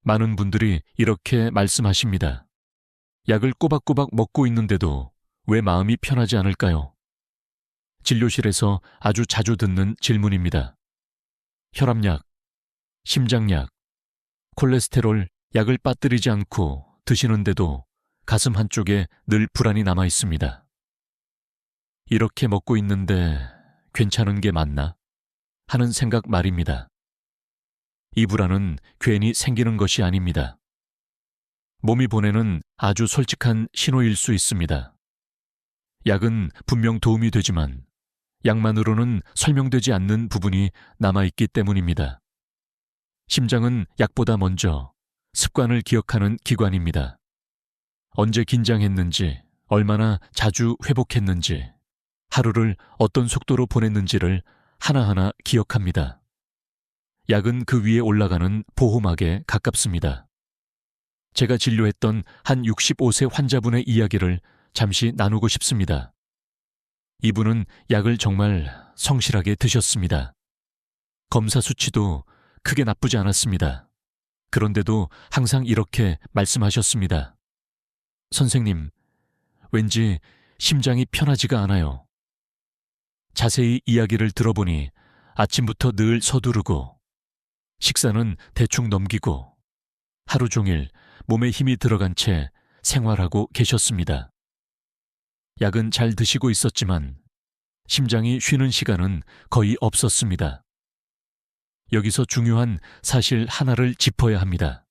많은 분들이 이렇게 말씀하십니다. 약을 꼬박꼬박 먹고 있는데도 왜 마음이 편하지 않을까요? 진료실에서 아주 자주 듣는 질문입니다. 혈압약, 심장약, 콜레스테롤 약을 빠뜨리지 않고 드시는데도 가슴 한쪽에 늘 불안이 남아 있습니다. 이렇게 먹고 있는데 괜찮은 게 맞나? 하는 생각 말입니다. 이 불안은 괜히 생기는 것이 아닙니다. 몸이 보내는 아주 솔직한 신호일 수 있습니다. 약은 분명 도움이 되지만 약만으로는 설명되지 않는 부분이 남아있기 때문입니다. 심장은 약보다 먼저 습관을 기억하는 기관입니다. 언제 긴장했는지, 얼마나 자주 회복했는지, 하루를 어떤 속도로 보냈는지를 하나하나 기억합니다. 약은 그 위에 올라가는 보호막에 가깝습니다. 제가 진료했던 한 65세 환자분의 이야기를 잠시 나누고 싶습니다. 이분은 약을 정말 성실하게 드셨습니다. 검사 수치도 크게 나쁘지 않았습니다. 그런데도 항상 이렇게 말씀하셨습니다. 선생님, 왠지 심장이 편하지가 않아요. 자세히 이야기를 들어보니 아침부터 늘 서두르고 식사는 대충 넘기고 하루 종일 몸에 힘이 들어간 채 생활하고 계셨습니다. 약은 잘 드시고 있었지만 심장이 쉬는 시간은 거의 없었습니다. 여기서 중요한 사실 하나를 짚어야 합니다.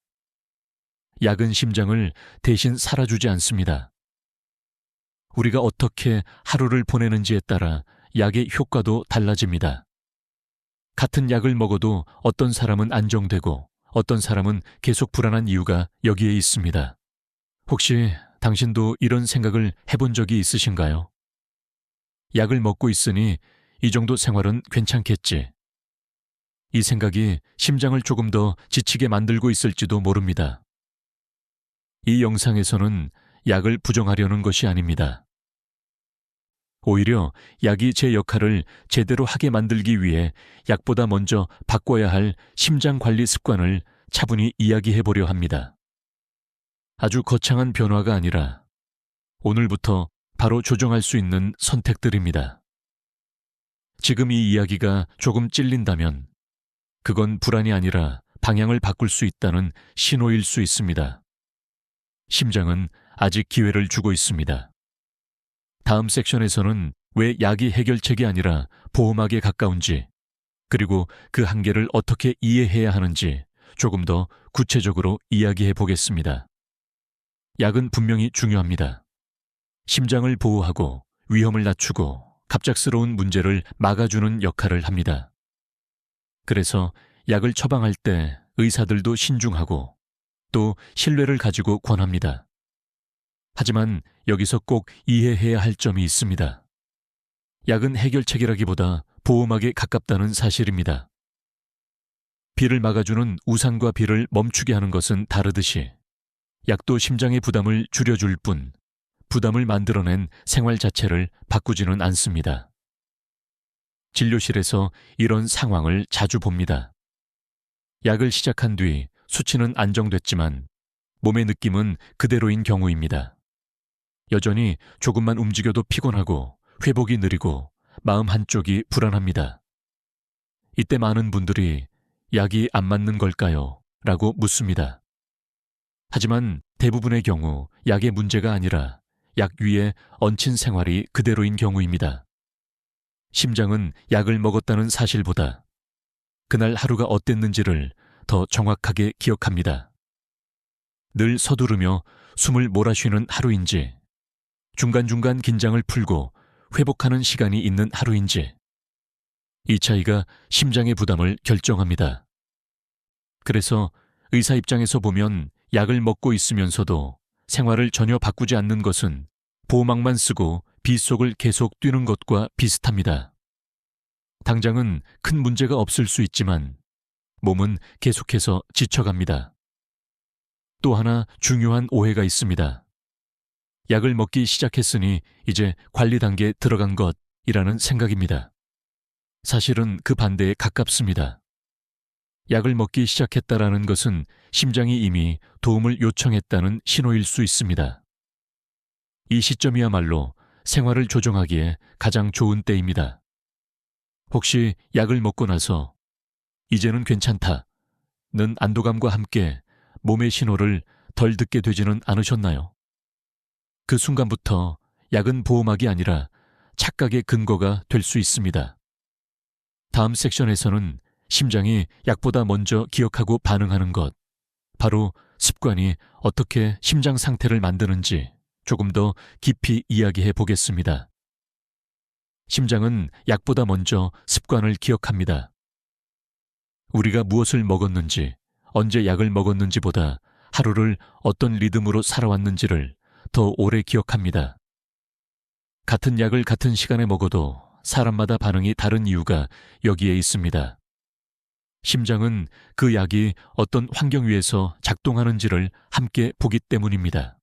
약은 심장을 대신 살아주지 않습니다. 우리가 어떻게 하루를 보내는지에 따라 약의 효과도 달라집니다. 같은 약을 먹어도 어떤 사람은 안정되고 어떤 사람은 계속 불안한 이유가 여기에 있습니다. 혹시 당신도 이런 생각을 해본 적이 있으신가요? 약을 먹고 있으니 이 정도 생활은 괜찮겠지. 이 생각이 심장을 조금 더 지치게 만들고 있을지도 모릅니다. 이 영상에서는 약을 부정하려는 것이 아닙니다. 오히려 약이 제 역할을 제대로 하게 만들기 위해 약보다 먼저 바꿔야 할 심장 관리 습관을 차분히 이야기해 보려 합니다. 아주 거창한 변화가 아니라 오늘부터 바로 조정할 수 있는 선택들입니다. 지금 이 이야기가 조금 찔린다면 그건 불안이 아니라 방향을 바꿀 수 있다는 신호일 수 있습니다. 심장은 아직 기회를 주고 있습니다. 다음 섹션에서는 왜 약이 해결책이 아니라 보호막에 가까운지, 그리고 그 한계를 어떻게 이해해야 하는지 조금 더 구체적으로 이야기해 보겠습니다. 약은 분명히 중요합니다. 심장을 보호하고 위험을 낮추고 갑작스러운 문제를 막아주는 역할을 합니다. 그래서 약을 처방할 때 의사들도 신중하고 또 신뢰를 가지고 권합니다. 하지만 여기서 꼭 이해해야 할 점이 있습니다. 약은 해결책이라기보다 보호막에 가깝다는 사실입니다. 비를 막아주는 우산과 비를 멈추게 하는 것은 다르듯이 약도 심장의 부담을 줄여줄 뿐 부담을 만들어낸 생활 자체를 바꾸지는 않습니다. 진료실에서 이런 상황을 자주 봅니다. 약을 시작한 뒤 수치는 안정됐지만 몸의 느낌은 그대로인 경우입니다. 여전히 조금만 움직여도 피곤하고 회복이 느리고 마음 한쪽이 불안합니다. 이때 많은 분들이 약이 안 맞는 걸까요? 라고 묻습니다. 하지만 대부분의 경우 약의 문제가 아니라 약 위에 얹힌 생활이 그대로인 경우입니다. 심장은 약을 먹었다는 사실보다 그날 하루가 어땠는지를 더 정확하게 기억합니다. 늘 서두르며 숨을 몰아쉬는 하루인지, 중간중간 긴장을 풀고 회복하는 시간이 있는 하루인지, 이 차이가 심장의 부담을 결정합니다. 그래서 의사 입장에서 보면 약을 먹고 있으면서도 생활을 전혀 바꾸지 않는 것은 보호막만 쓰고 빗속을 계속 뛰는 것과 비슷합니다. 당장은 큰 문제가 없을 수 있지만 몸은 계속해서 지쳐갑니다. 또 하나 중요한 오해가 있습니다. 약을 먹기 시작했으니 이제 관리 단계에 들어간 것이라는 생각입니다. 사실은 그 반대에 가깝습니다. 약을 먹기 시작했다라는 것은 심장이 이미 도움을 요청했다는 신호일 수 있습니다. 이 시점이야말로 생활을 조정하기에 가장 좋은 때입니다. 혹시 약을 먹고 나서 이제는 괜찮다는 안도감과 함께 몸의 신호를 덜 듣게 되지는 않으셨나요? 그 순간부터 약은 보호막이 아니라 착각의 근거가 될 수 있습니다. 다음 섹션에서는 심장이 약보다 먼저 기억하고 반응하는 것, 바로 습관이 어떻게 심장 상태를 만드는지 조금 더 깊이 이야기해 보겠습니다. 심장은 약보다 먼저 습관을 기억합니다. 우리가 무엇을 먹었는지, 언제 약을 먹었는지보다 하루를 어떤 리듬으로 살아왔는지를 더 오래 기억합니다. 같은 약을 같은 시간에 먹어도 사람마다 반응이 다른 이유가 여기에 있습니다. 심장은 그 약이 어떤 환경 위에서 작동하는지를 함께 보기 때문입니다.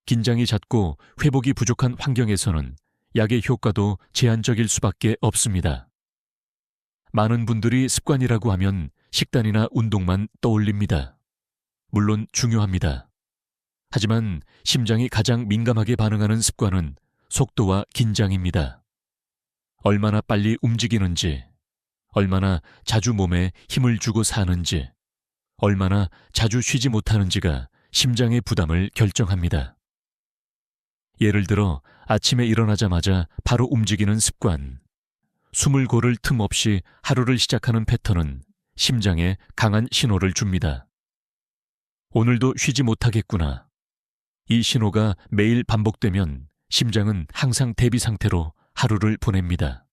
긴장이 잦고 회복이 부족한 환경에서는 약의 효과도 제한적일 수밖에 없습니다. 많은 분들이 습관이라고 하면 식단이나 운동만 떠올립니다. 물론 중요합니다. 하지만 심장이 가장 민감하게 반응하는 습관은 속도와 긴장입니다. 얼마나 빨리 움직이는지, 얼마나 자주 몸에 힘을 주고 사는지, 얼마나 자주 쉬지 못하는지가 심장의 부담을 결정합니다. 예를 들어 아침에 일어나자마자 바로 움직이는 습관, 숨을 고를 틈 없이 하루를 시작하는 패턴은 심장에 강한 신호를 줍니다. 오늘도 쉬지 못하겠구나. 이 신호가 매일 반복되면 심장은 항상 대비 상태로 하루를 보냅니다.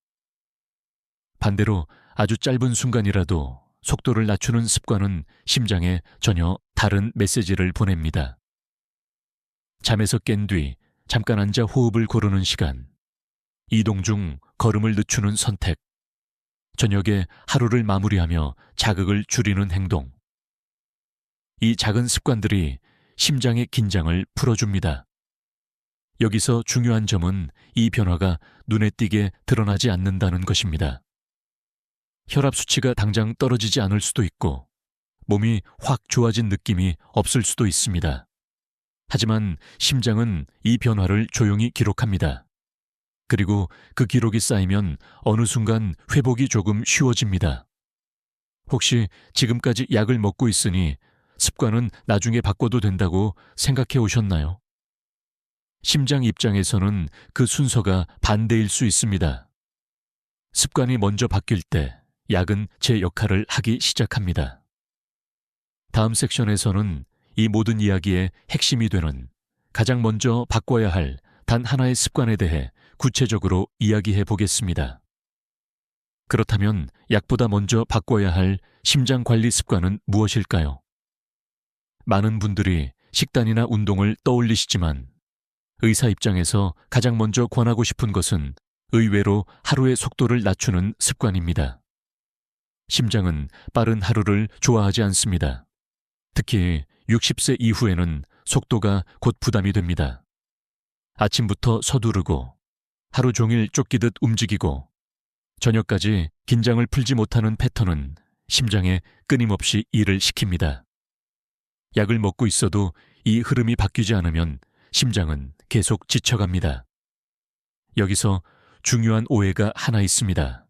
반대로 아주 짧은 순간이라도 속도를 낮추는 습관은 심장에 전혀 다른 메시지를 보냅니다. 잠에서 깬 뒤 잠깐 앉아 호흡을 고르는 시간, 이동 중 걸음을 늦추는 선택, 저녁에 하루를 마무리하며 자극을 줄이는 행동. 이 작은 습관들이 심장의 긴장을 풀어줍니다. 여기서 중요한 점은 이 변화가 눈에 띄게 드러나지 않는다는 것입니다. 혈압 수치가 당장 떨어지지 않을 수도 있고 몸이 확 좋아진 느낌이 없을 수도 있습니다. 하지만 심장은 이 변화를 조용히 기록합니다. 그리고 그 기록이 쌓이면 어느 순간 회복이 조금 쉬워집니다. 혹시 지금까지 약을 먹고 있으니 습관은 나중에 바꿔도 된다고 생각해 오셨나요? 심장 입장에서는 그 순서가 반대일 수 있습니다. 습관이 먼저 바뀔 때 약은 제 역할을 하기 시작합니다. 다음 섹션에서는 이 모든 이야기의 핵심이 되는 가장 먼저 바꿔야 할 단 하나의 습관에 대해 구체적으로 이야기해 보겠습니다. 그렇다면 약보다 먼저 바꿔야 할 심장 관리 습관은 무엇일까요? 많은 분들이 식단이나 운동을 떠올리시지만 의사 입장에서 가장 먼저 권하고 싶은 것은 의외로 하루의 속도를 낮추는 습관입니다. 심장은 빠른 하루를 좋아하지 않습니다. 특히 60세 이후에는 속도가 곧 부담이 됩니다. 아침부터 서두르고 하루 종일 쫓기듯 움직이고 저녁까지 긴장을 풀지 못하는 패턴은 심장에 끊임없이 일을 시킵니다. 약을 먹고 있어도 이 흐름이 바뀌지 않으면 심장은 계속 지쳐갑니다. 여기서 중요한 오해가 하나 있습니다.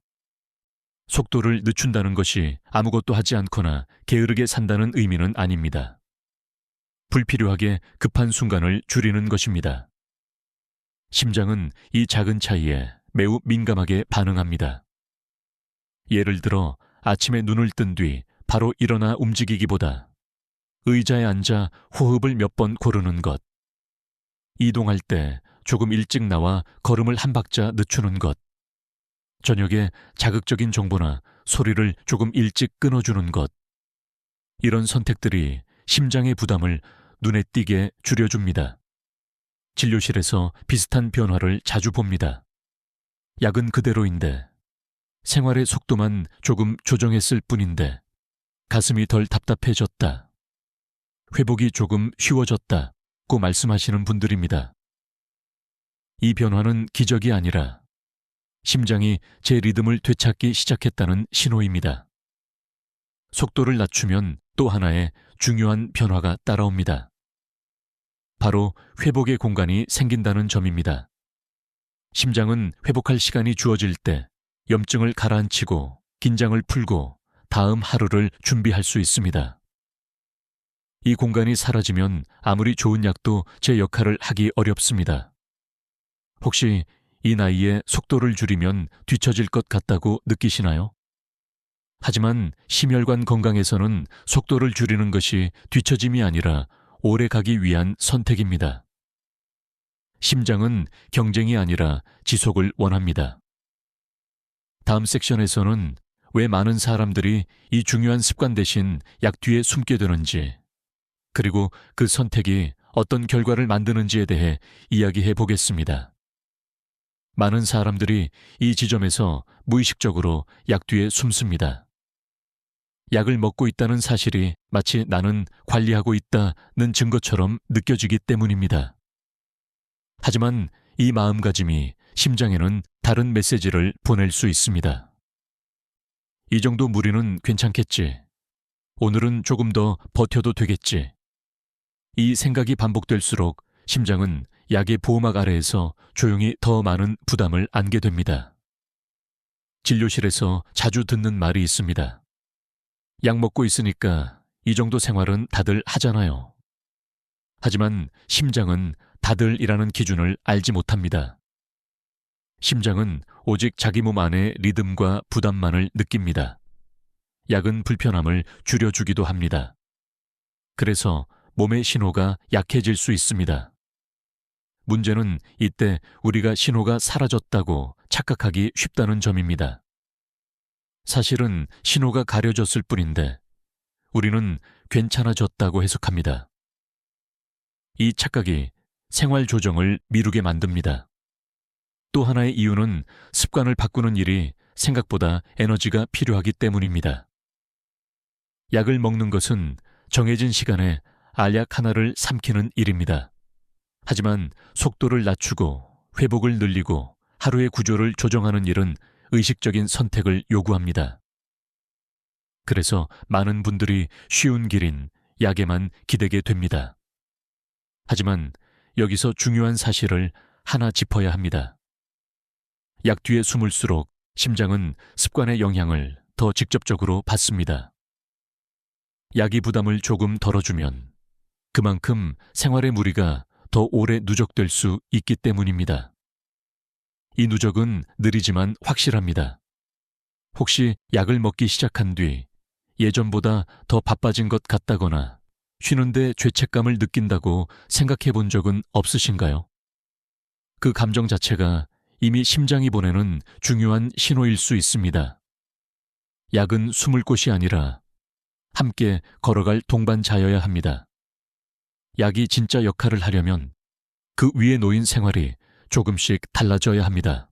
속도를 늦춘다는 것이 아무것도 하지 않거나 게으르게 산다는 의미는 아닙니다. 불필요하게 급한 순간을 줄이는 것입니다. 심장은 이 작은 차이에 매우 민감하게 반응합니다. 예를 들어 아침에 눈을 뜬 뒤 바로 일어나 움직이기보다 의자에 앉아 호흡을 몇 번 고르는 것, 이동할 때 조금 일찍 나와 걸음을 한 박자 늦추는 것, 저녁에 자극적인 정보나 소리를 조금 일찍 끊어주는 것, 이런 선택들이 심장의 부담을 눈에 띄게 줄여줍니다. 진료실에서 비슷한 변화를 자주 봅니다. 약은 그대로인데 생활의 속도만 조금 조정했을 뿐인데 가슴이 덜 답답해졌다. 회복이 조금 쉬워졌다고 말씀하시는 분들입니다. 이 변화는 기적이 아니라 심장이 제 리듬을 되찾기 시작했다는 신호입니다. 속도를 낮추면 또 하나의 중요한 변화가 따라옵니다. 바로 회복의 공간이 생긴다는 점입니다. 심장은 회복할 시간이 주어질 때 염증을 가라앉히고 긴장을 풀고 다음 하루를 준비할 수 있습니다. 이 공간이 사라지면 아무리 좋은 약도 제 역할을 하기 어렵습니다. 혹시 이 나이에 속도를 줄이면 뒤처질 것 같다고 느끼시나요? 하지만 심혈관 건강에서는 속도를 줄이는 것이 뒤처짐이 아니라 오래 가기 위한 선택입니다. 심장은 경쟁이 아니라 지속을 원합니다. 다음 섹션에서는 왜 많은 사람들이 이 중요한 습관 대신 약 뒤에 숨게 되는지, 그리고 그 선택이 어떤 결과를 만드는지에 대해 이야기해 보겠습니다. 많은 사람들이 이 지점에서 무의식적으로 약 뒤에 숨습니다. 약을 먹고 있다는 사실이 마치 나는 관리하고 있다는 증거처럼 느껴지기 때문입니다. 하지만 이 마음가짐이 심장에는 다른 메시지를 보낼 수 있습니다. 이 정도 무리는 괜찮겠지. 오늘은 조금 더 버텨도 되겠지. 이 생각이 반복될수록 심장은 약의 보호막 아래에서 조용히 더 많은 부담을 안게 됩니다. 진료실에서 자주 듣는 말이 있습니다. 약 먹고 있으니까 이 정도 생활은 다들 하잖아요. 하지만 심장은 다들이라는 기준을 알지 못합니다. 심장은 오직 자기 몸 안의 리듬과 부담만을 느낍니다. 약은 불편함을 줄여주기도 합니다. 그래서 몸의 신호가 약해질 수 있습니다. 문제는 이때 우리가 신호가 사라졌다고 착각하기 쉽다는 점입니다. 사실은 신호가 가려졌을 뿐인데 우리는 괜찮아졌다고 해석합니다. 이 착각이 생활 조정을 미루게 만듭니다. 또 하나의 이유는 습관을 바꾸는 일이 생각보다 에너지가 필요하기 때문입니다. 약을 먹는 것은 정해진 시간에 알약 하나를 삼키는 일입니다. 하지만 속도를 낮추고 회복을 늘리고 하루의 구조를 조정하는 일은 의식적인 선택을 요구합니다. 그래서 많은 분들이 쉬운 길인 약에만 기대게 됩니다. 하지만 여기서 중요한 사실을 하나 짚어야 합니다. 약 뒤에 숨을수록 심장은 습관의 영향을 더 직접적으로 받습니다. 약이 부담을 조금 덜어주면 그만큼 생활의 무리가 더 오래 누적될 수 있기 때문입니다. 이 누적은 느리지만 확실합니다. 혹시 약을 먹기 시작한 뒤 예전보다 더 바빠진 것 같다거나 쉬는데 죄책감을 느낀다고 생각해 본 적은 없으신가요? 그 감정 자체가 이미 심장이 보내는 중요한 신호일 수 있습니다. 약은 숨을 곳이 아니라 함께 걸어갈 동반자여야 합니다. 약이 진짜 역할을 하려면 그 위에 놓인 생활이 조금씩 달라져야 합니다.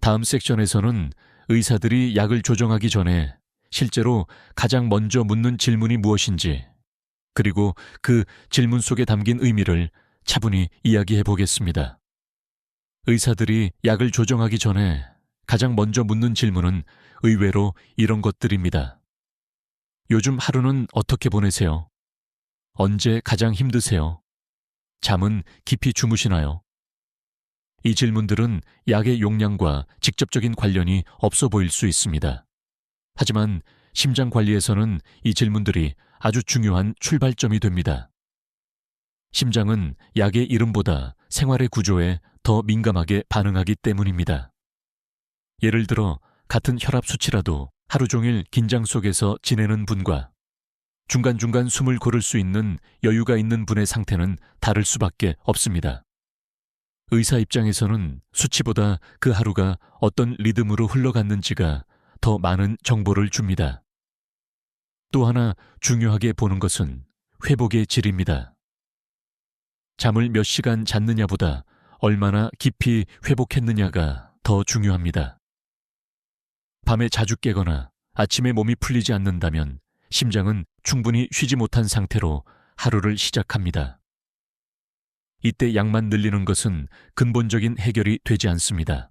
다음 섹션에서는 의사들이 약을 조정하기 전에 실제로 가장 먼저 묻는 질문이 무엇인지, 그리고 그 질문 속에 담긴 의미를 차분히 이야기해 보겠습니다. 의사들이 약을 조정하기 전에 가장 먼저 묻는 질문은 의외로 이런 것들입니다. 요즘 하루는 어떻게 보내세요? 언제 가장 힘드세요? 잠은 깊이 주무시나요? 이 질문들은 약의 용량과 직접적인 관련이 없어 보일 수 있습니다. 하지만 심장 관리에서는 이 질문들이 아주 중요한 출발점이 됩니다. 심장은 약의 이름보다 생활의 구조에 더 민감하게 반응하기 때문입니다. 예를 들어 같은 혈압 수치라도 하루 종일 긴장 속에서 지내는 분과 중간중간 숨을 고를 수 있는 여유가 있는 분의 상태는 다를 수밖에 없습니다. 의사 입장에서는 수치보다 그 하루가 어떤 리듬으로 흘러갔는지가 더 많은 정보를 줍니다. 또 하나 중요하게 보는 것은 회복의 질입니다. 잠을 몇 시간 잤느냐보다 얼마나 깊이 회복했느냐가 더 중요합니다. 밤에 자주 깨거나 아침에 몸이 풀리지 않는다면 심장은 충분히 쉬지 못한 상태로 하루를 시작합니다. 이때 약만 늘리는 것은 근본적인 해결이 되지 않습니다.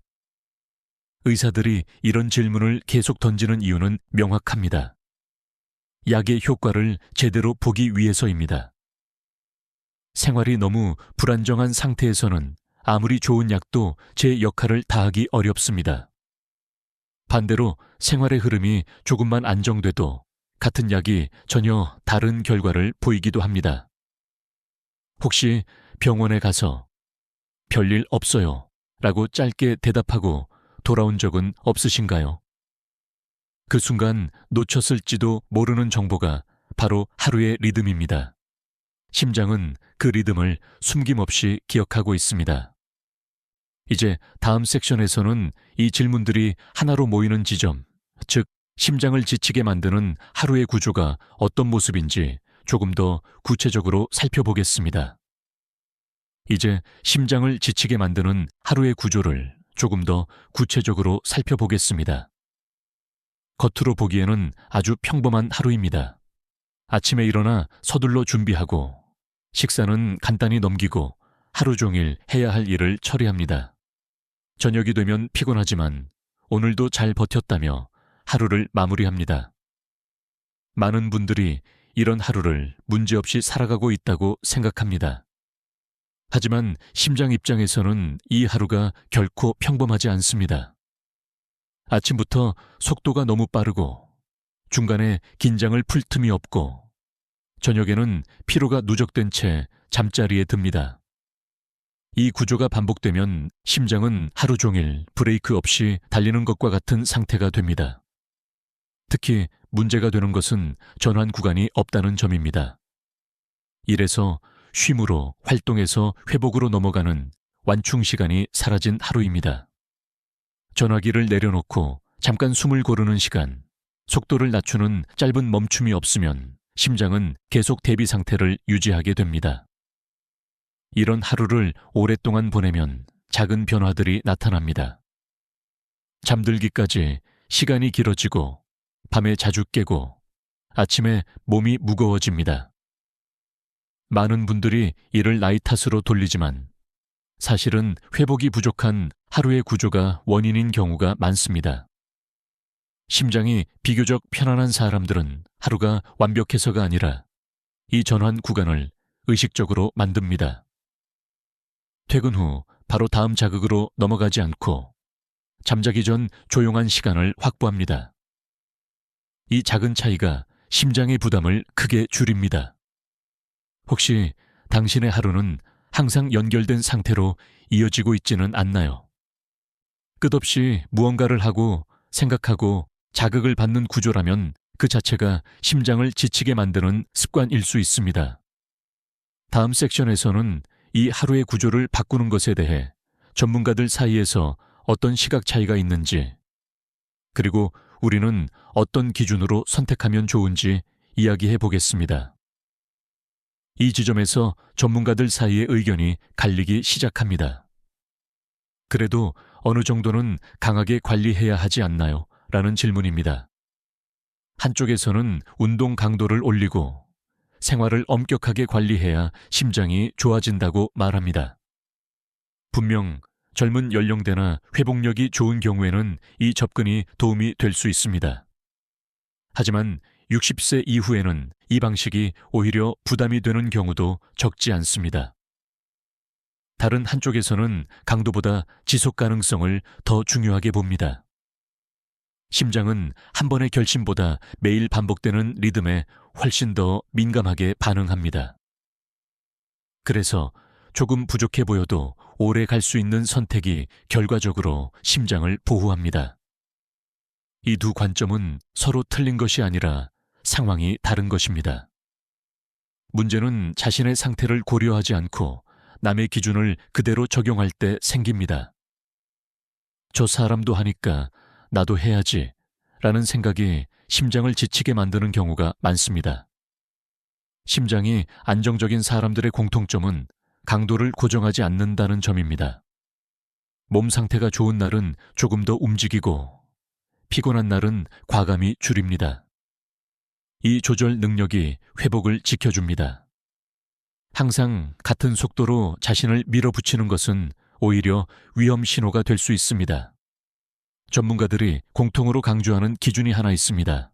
의사들이 이런 질문을 계속 던지는 이유는 명확합니다. 약의 효과를 제대로 보기 위해서입니다. 생활이 너무 불안정한 상태에서는 아무리 좋은 약도 제 역할을 다하기 어렵습니다. 반대로 생활의 흐름이 조금만 안정돼도 같은 약이 전혀 다른 결과를 보이기도 합니다. 혹시 병원에 가서 별일 없어요 라고 짧게 대답하고 돌아온 적은 없으신가요? 그 순간 놓쳤을지도 모르는 정보가 바로 하루의 리듬입니다. 심장은 그 리듬을 숨김없이 기억하고 있습니다. 이제 다음 섹션에서는 이 질문들이 하나로 모이는 지점, 즉 심장을 지치게 만드는 하루의 구조가 어떤 모습인지 조금 더 구체적으로 살펴보겠습니다. 이제 심장을 지치게 만드는 하루의 구조를 조금 더 구체적으로 살펴보겠습니다. 겉으로 보기에는 아주 평범한 하루입니다. 아침에 일어나 서둘러 준비하고 식사는 간단히 넘기고 하루 종일 해야 할 일을 처리합니다. 저녁이 되면 피곤하지만 오늘도 잘 버텼다며 하루를 마무리합니다. 많은 분들이 이런 하루를 문제없이 살아가고 있다고 생각합니다. 하지만 심장 입장에서는 이 하루가 결코 평범하지 않습니다. 아침부터 속도가 너무 빠르고 중간에 긴장을 풀 틈이 없고 저녁에는 피로가 누적된 채 잠자리에 듭니다. 이 구조가 반복되면 심장은 하루 종일 브레이크 없이 달리는 것과 같은 상태가 됩니다. 특히 문제가 되는 것은 전환 구간이 없다는 점입니다. 이래서 쉼으로 활동에서 회복으로 넘어가는 완충 시간이 사라진 하루입니다. 전화기를 내려놓고 잠깐 숨을 고르는 시간, 속도를 낮추는 짧은 멈춤이 없으면 심장은 계속 대비 상태를 유지하게 됩니다. 이런 하루를 오랫동안 보내면 작은 변화들이 나타납니다. 잠들기까지 시간이 길어지고 밤에 자주 깨고 아침에 몸이 무거워집니다. 많은 분들이 이를 나이 탓으로 돌리지만 사실은 회복이 부족한 하루의 구조가 원인인 경우가 많습니다. 심장이 비교적 편안한 사람들은 하루가 완벽해서가 아니라 이 전환 구간을 의식적으로 만듭니다. 퇴근 후 바로 다음 자극으로 넘어가지 않고 잠자기 전 조용한 시간을 확보합니다. 이 작은 차이가 심장의 부담을 크게 줄입니다. 혹시 당신의 하루는 항상 연결된 상태로 이어지고 있지는 않나요? 끝없이 무언가를 하고 생각하고 자극을 받는 구조라면 그 자체가 심장을 지치게 만드는 습관일 수 있습니다. 다음 섹션에서는 이 하루의 구조를 바꾸는 것에 대해 전문가들 사이에서 어떤 시각 차이가 있는지, 그리고 우리는 어떤 기준으로 선택하면 좋은지 이야기해 보겠습니다. 이 지점에서 전문가들 사이의 의견이 갈리기 시작합니다. 그래도 어느 정도는 강하게 관리해야 하지 않나요? 라는 질문입니다. 한쪽에서는 운동 강도를 올리고 생활을 엄격하게 관리해야 심장이 좋아진다고 말합니다. 분명 젊은 연령대나 회복력이 좋은 경우에는 이 접근이 도움이 될 수 있습니다. 하지만 60세 이후에는 이 방식이 오히려 부담이 되는 경우도 적지 않습니다. 다른 한쪽에서는 강도보다 지속 가능성을 더 중요하게 봅니다. 심장은 한 번의 결심보다 매일 반복되는 리듬에 훨씬 더 민감하게 반응합니다. 그래서 조금 부족해 보여도 오래 갈 수 있는 선택이 결과적으로 심장을 보호합니다. 이 두 관점은 서로 틀린 것이 아니라 상황이 다른 것입니다. 문제는 자신의 상태를 고려하지 않고 남의 기준을 그대로 적용할 때 생깁니다. 저 사람도 하니까 나도 해야지 라는 생각이 심장을 지치게 만드는 경우가 많습니다. 심장이 안정적인 사람들의 공통점은 강도를 고정하지 않는다는 점입니다. 몸 상태가 좋은 날은 조금 더 움직이고 피곤한 날은 과감히 줄입니다. 이 조절 능력이 회복을 지켜줍니다. 항상 같은 속도로 자신을 밀어붙이는 것은 오히려 위험 신호가 될 수 있습니다. 전문가들이 공통으로 강조하는 기준이 하나 있습니다.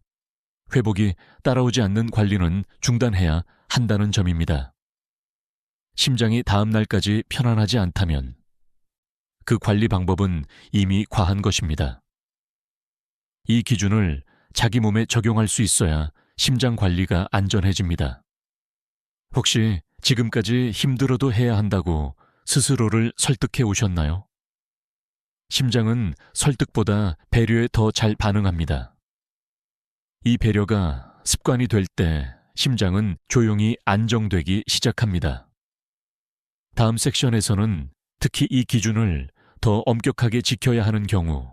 회복이 따라오지 않는 관리는 중단해야 한다는 점입니다. 심장이 다음 날까지 편안하지 않다면 그 관리 방법은 이미 과한 것입니다. 이 기준을 자기 몸에 적용할 수 있어야 심장 관리가 안전해집니다. 혹시 지금까지 힘들어도 해야 한다고 스스로를 설득해 오셨나요? 심장은 설득보다 배려에 더 잘 반응합니다. 이 배려가 습관이 될 때 심장은 조용히 안정되기 시작합니다. 다음 섹션에서는 특히 이 기준을 더 엄격하게 지켜야 하는 경우,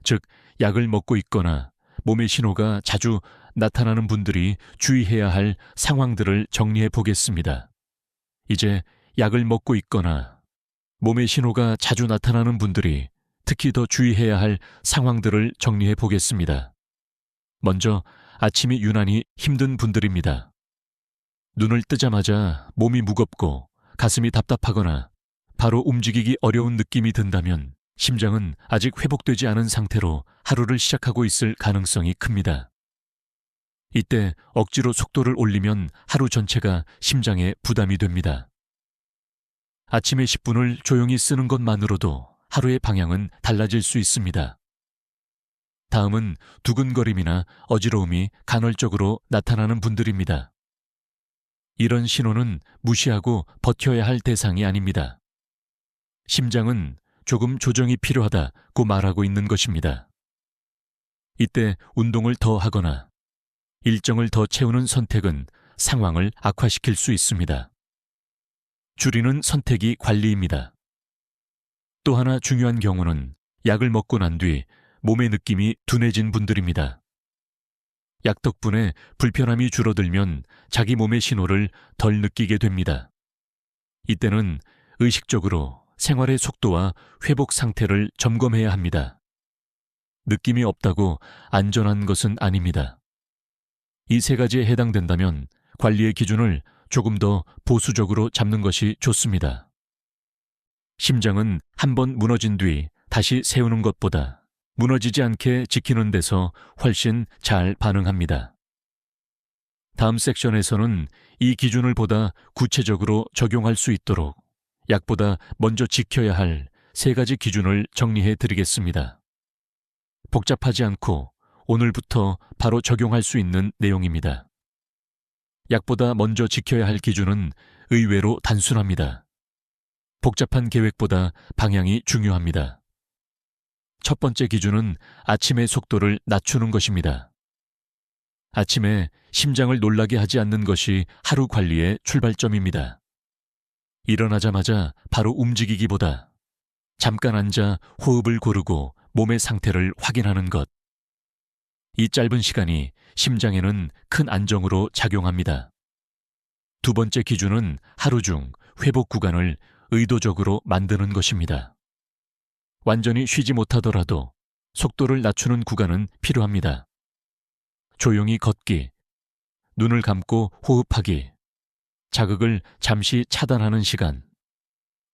즉 약을 먹고 있거나 몸의 신호가 자주 나타나는 분들이 주의해야 할 상황들을 정리해 보겠습니다. 이제 약을 먹고 있거나 몸의 신호가 자주 나타나는 분들이 특히 더 주의해야 할 상황들을 정리해 보겠습니다. 먼저 아침이 유난히 힘든 분들입니다. 눈을 뜨자마자 몸이 무겁고 가슴이 답답하거나 바로 움직이기 어려운 느낌이 든다면 심장은 아직 회복되지 않은 상태로 하루를 시작하고 있을 가능성이 큽니다. 이때 억지로 속도를 올리면 하루 전체가 심장에 부담이 됩니다. 아침에 10분을 조용히 쓰는 것만으로도 하루의 방향은 달라질 수 있습니다. 다음은 두근거림이나 어지러움이 간헐적으로 나타나는 분들입니다. 이런 신호는 무시하고 버텨야 할 대상이 아닙니다. 심장은 조금 조정이 필요하다고 말하고 있는 것입니다. 이때 운동을 더 하거나 일정을 더 채우는 선택은 상황을 악화시킬 수 있습니다. 줄이는 선택이 관리입니다. 또 하나 중요한 경우는 약을 먹고 난 뒤 몸의 느낌이 둔해진 분들입니다. 약 덕분에 불편함이 줄어들면 자기 몸의 신호를 덜 느끼게 됩니다. 이때는 의식적으로 생활의 속도와 회복 상태를 점검해야 합니다. 느낌이 없다고 안전한 것은 아닙니다. 이 세 가지에 해당된다면 관리의 기준을 조금 더 보수적으로 잡는 것이 좋습니다. 심장은 한번 무너진 뒤 다시 세우는 것보다 무너지지 않게 지키는 데서 훨씬 잘 반응합니다. 다음 섹션에서는 이 기준을 보다 구체적으로 적용할 수 있도록 약보다 먼저 지켜야 할 세 가지 기준을 정리해 드리겠습니다. 복잡하지 않고 오늘부터 바로 적용할 수 있는 내용입니다. 약보다 먼저 지켜야 할 기준은 의외로 단순합니다. 복잡한 계획보다 방향이 중요합니다. 첫 번째 기준은 아침의 속도를 낮추는 것입니다. 아침에 심장을 놀라게 하지 않는 것이 하루 관리의 출발점입니다. 일어나자마자 바로 움직이기보다 잠깐 앉아 호흡을 고르고 몸의 상태를 확인하는 것. 이 짧은 시간이 심장에는 큰 안정으로 작용합니다. 두 번째 기준은 하루 중 회복 구간을 의도적으로 만드는 것입니다. 완전히 쉬지 못하더라도 속도를 낮추는 구간은 필요합니다. 조용히 걷기, 눈을 감고 호흡하기, 자극을 잠시 차단하는 시간.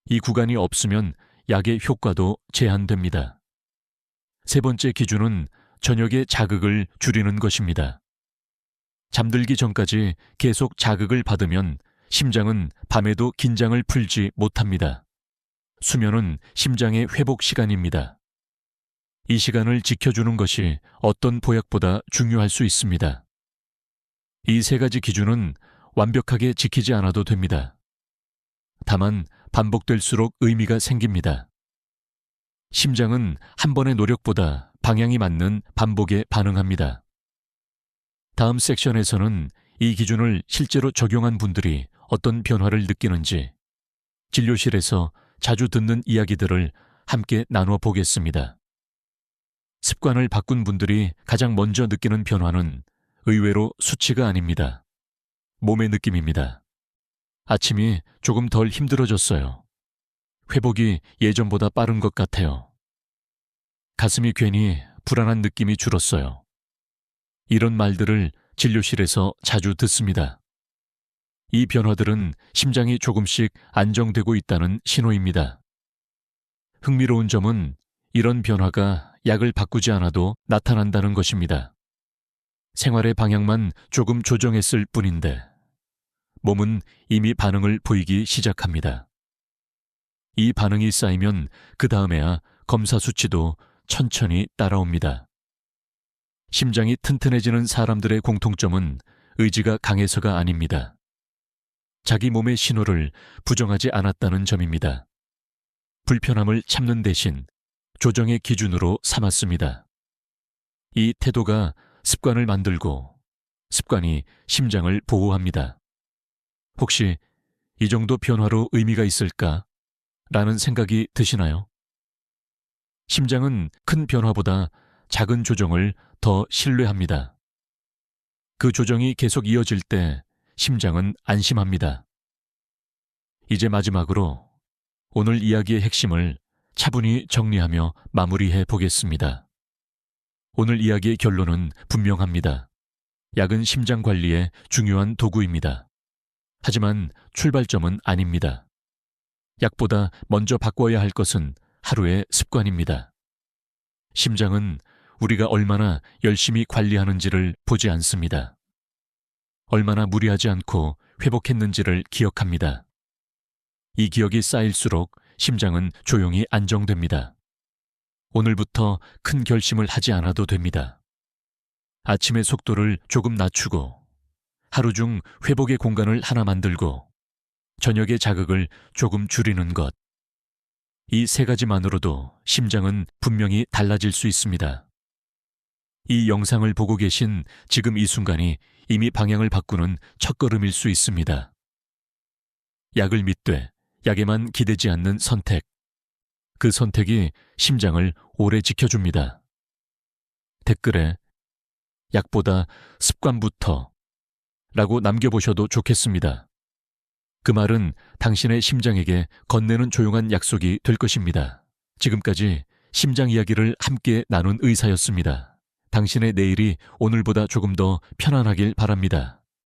이 구간이 없으면 약의 효과도 제한됩니다. 세 번째 기준은 저녁에 자극을 줄이는 것입니다. 잠들기 전까지 계속 자극을 받으면 심장은 밤에도 긴장을 풀지 못합니다. 수면은 심장의 회복 시간입니다. 이 시간을 지켜주는 것이 어떤 보약보다 중요할 수 있습니다. 이 세 가지 기준은 완벽하게 지키지 않아도 됩니다. 다만 반복될수록 의미가 생깁니다. 심장은 한 번의 노력보다 방향이 맞는 반복에 반응합니다. 다음 섹션에서는 이 기준을 실제로 적용한 분들이 어떤 변화를 느끼는지 진료실에서 자주 듣는 이야기들을 함께 나누어 보겠습니다. 습관을 바꾼 분들이 가장 먼저 느끼는 변화는 의외로 수치가 아닙니다. 몸의 느낌입니다. 아침이 조금 덜 힘들어졌어요. 회복이 예전보다 빠른 것 같아요. 가슴이 괜히 불안한 느낌이 줄었어요. 이런 말들을 진료실에서 자주 듣습니다. 이 변화들은 심장이 조금씩 안정되고 있다는 신호입니다. 흥미로운 점은 이런 변화가 약을 바꾸지 않아도 나타난다는 것입니다. 생활의 방향만 조금 조정했을 뿐인데 몸은 이미 반응을 보이기 시작합니다. 이 반응이 쌓이면 그 다음에야 검사 수치도 천천히 따라옵니다. 심장이 튼튼해지는 사람들의 공통점은 의지가 강해서가 아닙니다. 자기 몸의 신호를 부정하지 않았다는 점입니다. 불편함을 참는 대신 조정의 기준으로 삼았습니다. 이 태도가 습관을 만들고 습관이 심장을 보호합니다. 혹시 이 정도 변화로 의미가 있을까? 라는 생각이 드시나요? 심장은 큰 변화보다 작은 조정을 더 신뢰합니다. 그 조정이 계속 이어질 때 심장은 안심합니다. 이제 마지막으로 오늘 이야기의 핵심을 차분히 정리하며 마무리해 보겠습니다. 오늘 이야기의 결론은 분명합니다. 약은 심장 관리에 중요한 도구입니다. 하지만 출발점은 아닙니다. 약보다 먼저 바꿔야 할 것은 하루의 습관입니다. 심장은 우리가 얼마나 열심히 관리하는지를 보지 않습니다. 얼마나 무리하지 않고 회복했는지를 기억합니다. 이 기억이 쌓일수록 심장은 조용히 안정됩니다. 오늘부터 큰 결심을 하지 않아도 됩니다. 아침의 속도를 조금 낮추고 하루 중 회복의 공간을 하나 만들고 저녁의 자극을 조금 줄이는 것. 이 세 가지만으로도 심장은 분명히 달라질 수 있습니다. 이 영상을 보고 계신 지금 이 순간이 이미 방향을 바꾸는 첫걸음일 수 있습니다. 약을 믿되 약에만 기대지 않는 선택. 그 선택이 심장을 오래 지켜줍니다. 댓글에 약보다 습관부터 라고 남겨보셔도 좋겠습니다. 그 말은 당신의 심장에게 건네는 조용한 약속이 될 것입니다. 지금까지 심장 이야기를 함께 나눈 의사였습니다. 당신의 내일이 오늘보다 조금 더 편안하길 바랍니다.